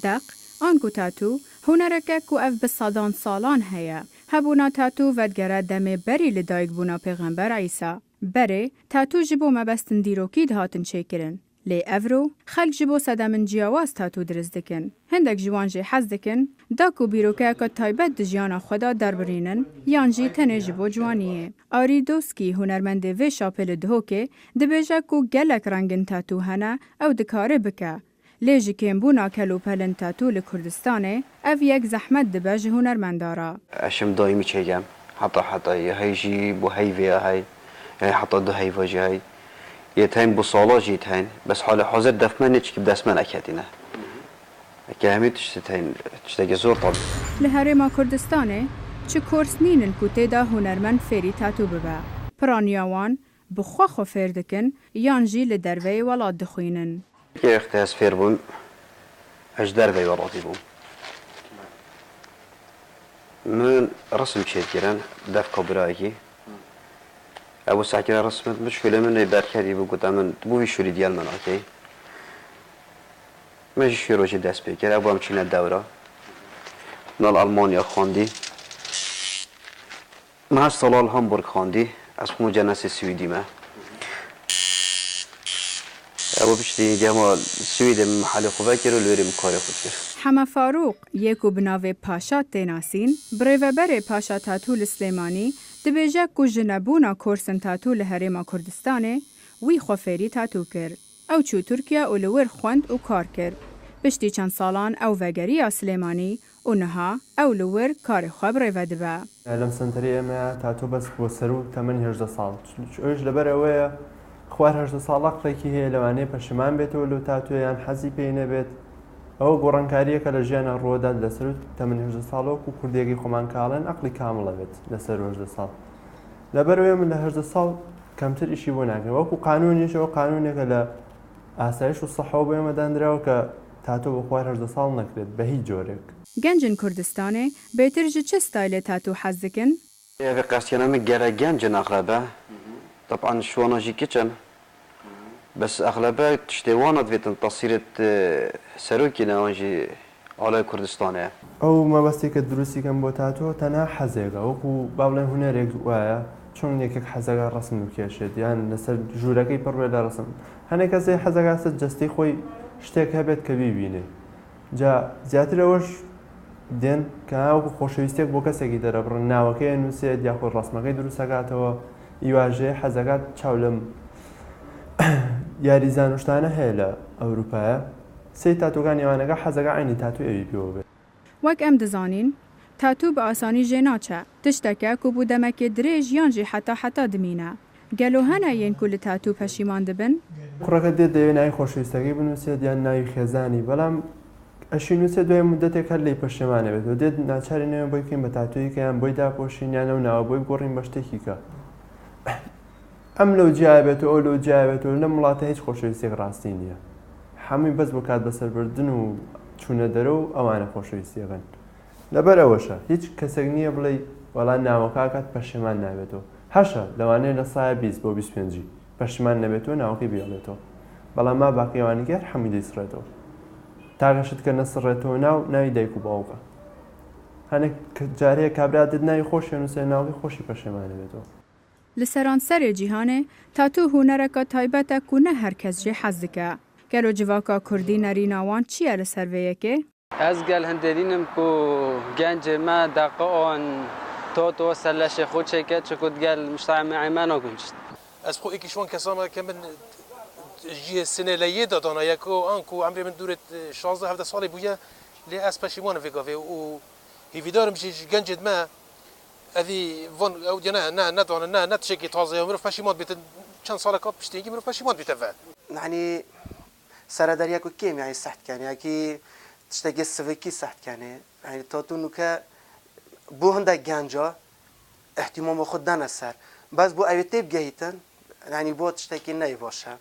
دق آنکو تاتو هنرکه کو اف بصدان سالان هیا. هبونا تاتو ودگره دم بری لدایگ بونا پیغمبر عیسی. بره تاتو جبو مبستن دیروکی دهاتن چیکرن. لی افرو خلق جبو صدمن جیاواز تاتو درست دکن. هندک جوان جی حز دکن داکو بیروکه که تایبت دجیانا خدا دربرینن یانجی تنه جبو جوانیه. آری دوسکی هنرمند و شاپل دهو که دبیجه کو گلک رنگن تاتو هنه او دکاره بکه. لیجی کم بونا کلو پلن تاتو لکردستانه او یک زحمت دبیج هنرمندارا. اشم دایمی چیگم حتی هیجی بو هیوی هی يعني حتى ده هيفاجي هاي يتهين بصالاجي يتهين بس حال حاضر دفمن نتشكي بدسمن أكادينا كهمي تشتاق زور طبعا لهرما كردستانه چه کورسنین کتی دا هنرمند فری تاتو ببا. پرانیاوان بخواخو فردکن یانجی لدروی ولاد دخوینن. که اختیاز فیر بون اش دروی ولادی بون. من رسم شد گرن دف کبرایی. أبو ساكن رسمت مشكلة من بركاتي بقول من بو يشوري ديال من أوكي ماشي شيروجي داس بيكر أبو أمشينا الدورة من ألمانيا خاندي مع صلال هامبورغ خاندي اسمه جناس السويدي ما أبو بشتي جمال السويد من محل خوفاكر ولوري مكاري خوفكر حما فاروق یکو بناوه پاشا تیناسین بریوبر پاشا تاتو السلیمانی دبیجه کو جنبونا کورسن تاتو لهرما کردستانه وی خوفری تاتو کرد. او چو ترکیه اولور خوند و کار کرد. پشتی چند سالان او وگری سلیمانی و نها او لور کار خواب ریوه دبه. لم سنتری ما تاتو بس بوسرو 18 سال. اوش لبر اوه خوار 18 سال اقلی که هی لوانه پشمان بیت ولو تاتو یان حزی پینه بیت. او گورانکاریه که لجیان روداد لسرو 18 سالو کو کردیگی خمان کالن اقلی کامله بیت لسرو 18 سال. لبر اوه من 18 سال کمتر ایشی بوناکن. وکو قانونیش و قانونی که ل آسایش و صحه و بیام دندره که تاتو بخوار 18 سال نکرد به هیچ جورک. گنجن کردستانه بهتر چه استایل تاتو حزکن؟ في قاسينا من جرا جنجن أغلبها طبعا شوانا جي كيتشن بس أغلبها تشتوانا في تصيرة سروكي نواجي على كردستان او ما بس که دروسی کم با تاتو تنها حزگه و کو بابل هنر ویا چون یک حزگه رسم میکشید یعنی نسل جورکی پر به رسم هنر کسی حزگه است جستی خوی اشتک هبت کبی بینه جا زیاتر اوش دین که او خوشویستی با کسی که در بر ناوکی نوسید یا خود رسمگی دروست کرد و ایواژه حزگه چالم یاری زنوشتانه هلا اروپا سی تاتو کانی وانگه حزگه عینی تاتو ای بیوبه. وک ام دزانین تاتو به آسانی جناچه تشتکه کو بودمک دریج یانجی حتی دمینه. گلو هنه ین کل تاتو پشیمان دبن؟ خورک دید دیو نای خوشویستگی بنوسید یا نای خزانی بلام اشینوسه دوی مدت کلی پشیمانه بده و دید ناچاری نمی باید که تاتویی که هم باید پوشین یا نو باید گوریم باشته کی که ام لو جابت و لو جابت و نملاته هیچ خوشویستی راستی نیه. همین بس بکات بسر بردن و چونه درو آوانه خوشویستی گن. لبر اوشه هیچ کسی نیه بلی ولی ناوکاکت پشیمان نبیتو. هشه لوانه لسای 20 با 25 پشیمان نبیتو ناوکی بیالتو. بلا ما باقی وانگر حمیدی سرتو. تاگشت که نصرتو ناوی دیکو باوگه. هنگ جاریه کبرات دید ناوی خوشی نوسه ناوی خوشی پشیمان نبیتو. لسران سر جیهانه تاتو هنرکا تایبتا کنه هر کس جه حزکه. گلو جواکا کردی نری ناوان چیه لسرویه که؟ از گل هندرینم کو گنج ما دقا آن تو سلش خود چکت چکت گل مشتعم عیمانا کنشت. از خو ایکیشون کسانا که من جی سنه لیه دادانا یکو آنکو عمری من دورت 16-17 سالی بویا لی از پشیمان ویگاوه و هیویدارم جی گنجد ما هذه فون أو دينا نا نتشكي تازة ومرف پشیمان بیت چند سال کات پشتیگی مرف پشیمان بیت فعل. يعني سرداريا كو كيم يعني صحت كان يعني تشتغل سويكي صحت كان يعني تاتو نكا بو هندا جانجا احتمام خدنا السر بس بو أيتيب جهيتن يعني بو تشتكي نايباشا.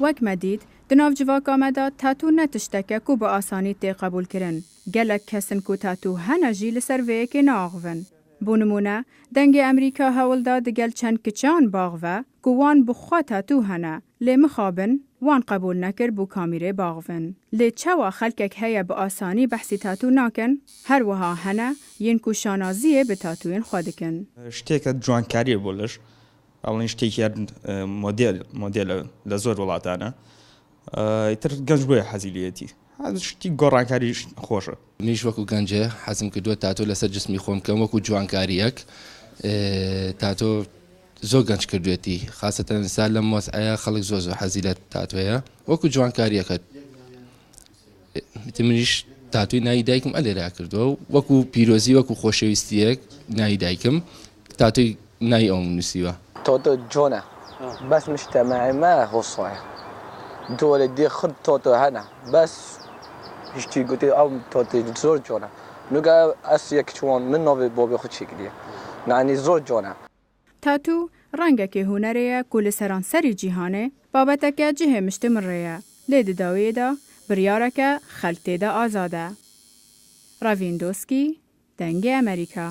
وک مدید دناو جواکا مدا تاتو نتشتکه کو با آسانی تی قبول کرن. گلک کسن کو تاتو هنجی لسرویه که ناغون. بونمونه دنگ امریکا هول داد گل چند کچان باغوه کوان بخوا تاتو هنه لی مخابن وان قبول نکر بو کامیره باغون. لی چوا خلکک هیا با آسانی بحثی تاتو ناکن، هر وها هنه ین کو شانازیه به تاتوین خودکن. شتێکە جوانکاریە بۆ لەش ئەڵین شتێکی مۆدێل لە زۆر وڵاتانە ئیتر گەنج بۆیە حەزیلەتی شتی گۆڕانکاریش خۆشە. منیش وەکو گەنجە حەزم کردووە تاتۆ لەسەر جسمی خۆم بکەم وەکو جوانکاریەک تاتۆ زۆر گەنج کردوێتی خاستەن سال لەم مۆسعەیە خەڵک زۆر حەزی لە تاتوەیە وەکو جوانکاریەکەت منیش تاتوی ناوی دایکم ئەلێرا کردووە وەکو پیرۆزی وەکو خۆشەویستیەک ناوی دایکم تاتوی ناوی ئەوم نووسیوە. تۆتۆ جۆنە بەس مجتەمەعی ما هۆسڵایە دۆڵێ خود تۆتۆ هەنە بەس هیچی گوتی ئەو تۆتی زۆر جۆنە نوگە ئەسیەک چۆن من نۆێ بۆ بێ خود چێکریە نانی زۆر جۆنە. تاتو رنگک هنریه کل سرانسری جیهانه بابتک جه مشتمره لید داویدا بریارک خلطه دا آزاده. راویندوسکی دنگ امریکا